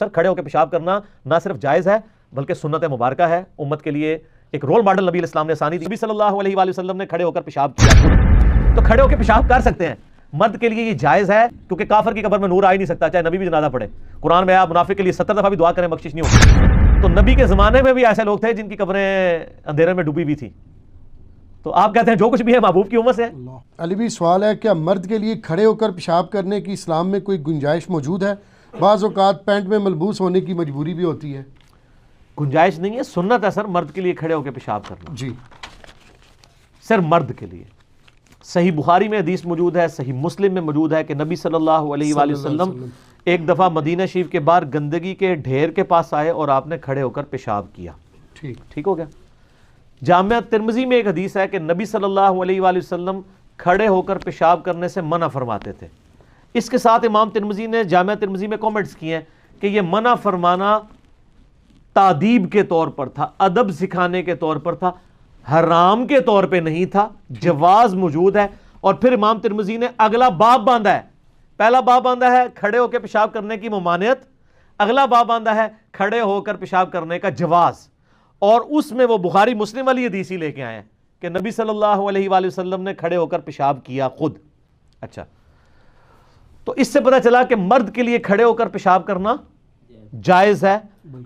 سر کھڑے ہو کے پیشاب کرنا نہ صرف جائز ہے بلکہ سنت مبارکہ ہے، امت کے لیے ایک رول ماڈل نبی الاسلام نے آسانی دی۔ نبی صلی اللہ علیہ وآلہ وسلم نے کھڑے ہو کر پیشاب کیا، تو کھڑے ہو کے پیشاب کر سکتے ہیں، مرد کے لیے یہ جائز ہے کیونکہ کافر کی قبر میں نور آ ہی نہیں سکتا چاہے نبی بھی جنازہ پڑھے۔ قرآن میں آپ منافق کے لیے 70 دفعہ بھی دعا کریں بخشش نہیں ہوگی۔ تو نبی کے زمانے میں بھی ایسے لوگ تھے جن کی قبریں اندھیرے میں ڈوبی ہوئی تھی، تو آپ کہتے ہیں جو کچھ بھی ہے محبوب کی امت سے ہے۔ علی بھی سوال ہے، کیا مرد کے لیے کھڑے ہو کر پیشاب کرنے کی اسلام میں کوئی گنجائش موجود ہے؟ بعض اوقات پینٹ میں ملبوس ہونے کی مجبوری بھی ہوتی ہے۔ گنجائش نہیں ہے، سنت ہے سر مرد کے لیے کھڑے ہو کے پیشاب کرنا، جی صرف مرد کے لیے۔ صحیح بخاری میں حدیث موجود ہے، صحیح مسلم میں موجود ہے کہ نبی صلی اللہ علیہ وآلہ وسلم ایک دفعہ مدینہ شریف کے باہر گندگی کے ڈھیر کے پاس آئے اور آپ نے کھڑے ہو کر پیشاب کیا۔ ٹھیک ہو گیا۔ جامعہ ترمذی میں ایک حدیث ہے کہ نبی صلی اللہ علیہ وآلہ وسلم کھڑے ہو کر پیشاب کرنے سے منع فرماتے تھے۔ اس کے ساتھ امام ترمذی نے جامعہ ترمذی میں کامنٹس کیے ہیں کہ یہ منع فرمانا تادیب کے طور پر تھا، ادب سکھانے کے طور پر تھا، حرام کے طور پہ نہیں تھا، جواز موجود ہے۔ اور پھر امام ترمذی نے اگلا باب باندھا ہے، پہلا باب باندھا ہے کھڑے ہو کے پیشاب کرنے کی ممانعت، اگلا باب باندھا ہے کھڑے ہو کر پیشاب کرنے کا جواز، اور اس میں وہ بخاری مسلم والی حدیث ہی لے کے آئے ہیں کہ نبی صلی اللہ علیہ وآلہ وسلم نے کھڑے ہو کر پیشاب کیا خود۔ اچھا، تو اس سے پتہ چلا کہ مرد کے لیے کھڑے ہو کر پیشاب کرنا جائز ہے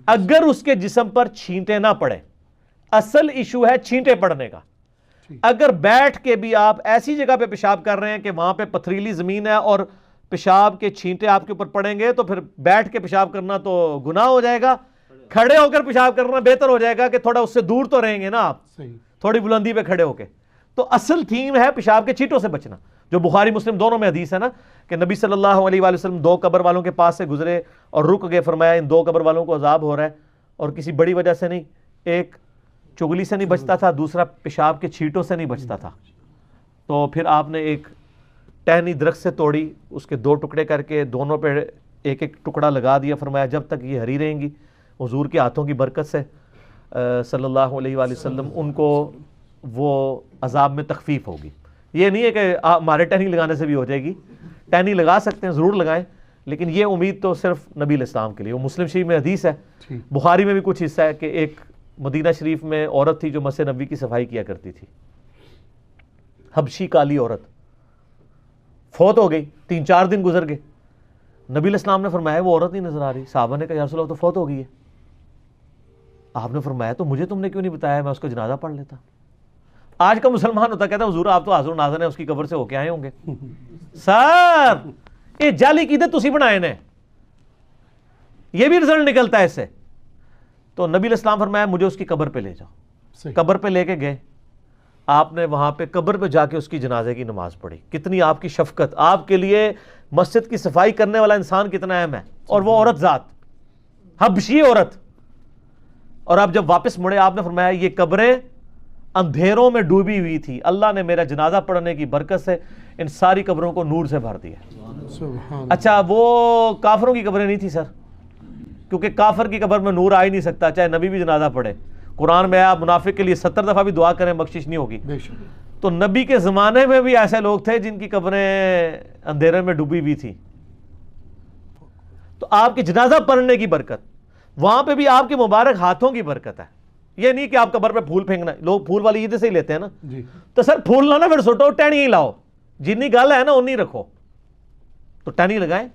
اگر اس کے جسم پر چھینٹے نہ پڑے۔ اصل ایشو ہے چھینٹے پڑنے کا۔ اگر بیٹھ کے بھی آپ ایسی جگہ پہ پیشاب کر رہے ہیں کہ وہاں پہ پتھریلی زمین ہے اور پیشاب کے چھینٹے آپ کے اوپر پڑیں گے تو پھر بیٹھ کے پیشاب کرنا تو گناہ ہو جائے گا، کھڑے ہو کر پیشاب کرنا بہتر ہو جائے گا کہ تھوڑا اس سے دور تو رہیں گے نا آپ، تھوڑی بلندی پہ کھڑے ہو کے۔ تو اصل تھیم ہے پیشاب کے چھینٹوں سے بچنا، جو بخاری مسلم دونوں میں حدیث ہے نا کہ نبی صلی اللہ علیہ وآلہ وسلم 2 قبر والوں کے پاس سے گزرے اور رک گئے، فرمایا ان 2 قبر والوں کو عذاب ہو رہا ہے، اور کسی بڑی وجہ سے نہیں، ایک چگلی سے نہیں بچتا تھا، دوسرا پیشاب کے چھینٹوں سے نہیں بچتا تھا۔ تو پھر آپ نے ایک ٹہنی درخت سے توڑی، اس کے 2 ٹکڑے کر کے دونوں پہ ایک ایک ٹکڑا لگا دیا، فرمایا جب تک یہ ہری رہیں گی حضور کے ہاتھوں کی برکت سے صلی اللہ علیہ وآلہ وسلم ان کو وہ عذاب میں تخفیف ہوگی۔ یہ نہیں ہے کہ ہمارے ٹہنی لگانے سے بھی ہو جائے گی، ٹہنی لگا سکتے ہیں، ضرور لگائیں، لیکن یہ امید تو صرف نبی الاسلام کے لیے۔ وہ مسلم شریف میں حدیث ہے، بخاری میں بھی کچھ حصہ ہے کہ ایک مدینہ شریف میں عورت تھی جو مسجد نبوی کی صفائی کیا کرتی تھی، حبشی کالی عورت، فوت ہو گئی، 3-4 دن گزر گئے، نبی الاسلام نے فرمایا وہ عورت نہیں نظر آ رہی، صحابہ نے کہا یا رسول اللہ تو فوت ہو گئی ہے۔ آپ نے فرمایا تو مجھے تم نے کیوں نہیں بتایا، میں اس کا جنازہ پڑھ لیتا۔ آج کا مسلمان ہوتا کہتا ہے حضور آپ تو حاضر و ناظر ہیں، اس کی قبر سے ہو کے آئے ہوں گے۔ سر یہ جعلی عقیدت تسی بنائے نے، یہ بھی رزلٹ نکلتا ہے اس سے۔ تو نبی الاسلام فرمایا مجھے اس کی قبر پہ لے جاؤ۔ قبر پہ لے کے گئے، آپ نے وہاں پہ قبر پہ جا کے اس کی جنازے کی نماز پڑھی۔ کتنی آپ کی شفقت، آپ کے لیے مسجد کی صفائی کرنے والا انسان کتنا اہم ہے، اور وہ عورت ذات حبشی عورت۔ اور آپ جب واپس مڑے آپ نے فرمایا یہ قبریں اندھیروں میں ڈوبی ہوئی تھی، اللہ نے میرا جنازہ پڑھنے کی برکت سے ان ساری قبروں کو نور سے بھر دیا۔ اچھا وہ کافروں کی قبریں نہیں تھی سر، کیونکہ کافر کی قبر میں نور آ ہی نہیں سکتا چاہے نبی بھی جنازہ پڑھے۔ قرآن میں آپ منافق کے لیے 70 دفعہ بھی دعا کریں بخشش نہیں ہوگی۔ تو نبی کے زمانے میں بھی ایسے لوگ تھے جن کی قبریں اندھیرے میں ڈوبی ہوئی تھی، تو آپ کی جنازہ پڑھنے کی برکت، وہاں پہ بھی آپ کے مبارک ہاتھوں کی برکت ہے۔ یہ نہیں کہ آپ قبر پہ پھول پھینکنا، لوگ پھول والی عید سے ہی لیتے ہیں نا، تو سر پھول لانا پھر سٹو ٹہنی ہی لاؤ، جتنی گل ہے نا اتنی رکھو، تو ٹہنی لگائیں۔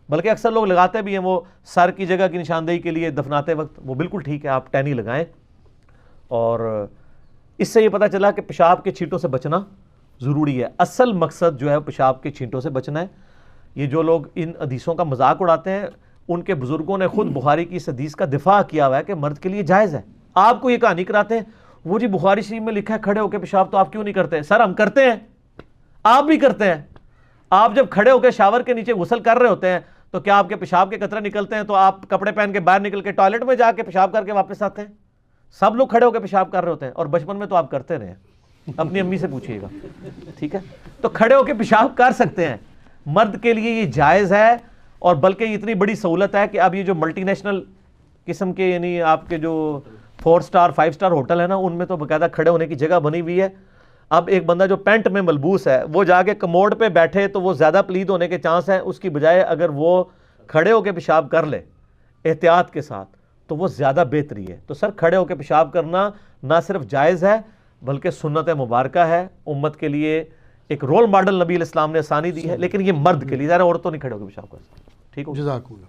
بلکہ اکثر لوگ لگاتے بھی ہیں وہ سر کی جگہ کی نشاندہی کے لیے دفناتے وقت، وہ بالکل ٹھیک ہے، آپ ٹہنی لگائیں۔ اور اس سے یہ پتہ چلا کہ پیشاب کے چھینٹوں سے بچنا ضروری ہے۔ اصل مقصد جو ہے پیشاب کے چھینٹوں سے بچنا ہے۔ یہ جو لوگ ان حدیثوں کا مذاق اڑاتے ہیں، ان کے بزرگوں نے خود بخاری کی اس حدیث کا دفاع کیا ہوا ہے کہ مرد کے لیے جائز ہے۔ آپ کو یہ کہانی کراتے ہیں وہ جی بخاری شریف میں لکھا ہے کھڑے ہو کے پیشاب، تو آپ کیوں نہیں کرتے؟ سر ہم کرتے ہیں، آپ بھی کرتے ہیں۔ آپ جب کھڑے ہو کے شاور کے نیچے غسل کر رہے ہوتے ہیں تو کیا آپ کے پیشاب کے قطرے نکلتے ہیں تو آپ کپڑے پہن کے باہر نکل کے ٹوائلٹ میں جا کے پیشاب کر کے واپس آتے ہیں؟ سب لوگ کھڑے ہو کے پیشاب کر رہے ہوتے ہیں، اور بچپن میں تو آپ کرتے رہے ہیں، اپنی امی سے پوچھئے گا، ٹھیک ہے؟ تو کھڑے ہو کے پیشاب کر سکتے ہیں، مرد کے لیے یہ جائز ہے۔ اور بلکہ یہ اتنی بڑی سہولت ہے کہ اب یہ جو ملٹی نیشنل قسم کے یعنی آپ کے جو 4 سٹار 5 سٹار ہوٹل ہے نا، ان میں تو باقاعدہ کھڑے ہونے کی جگہ بنی ہوئی ہے۔ اب ایک بندہ جو پینٹ میں ملبوس ہے وہ جا کے کموڈ پہ بیٹھے تو وہ زیادہ پلید ہونے کے چانس ہیں، اس کی بجائے اگر وہ کھڑے ہو کے پیشاب کر لے، احتیاط کے ساتھ تو وہ زیادہ بہتری ہے. تو سر کھڑے ہو کے پیشاب کرنا نہ صرف جائز ہے بلکہ سنت مبارکہ ہے, امت کے لیے ایک رول ماڈل نبی علیہ السلام نے آسانی دی ہے, لیکن یہ مرد کے لیے, ذرا عورتوں نہیں کھڑے ہو کے پیشاب کر سکتے. ٹھیک ہو. جزاک اللہ.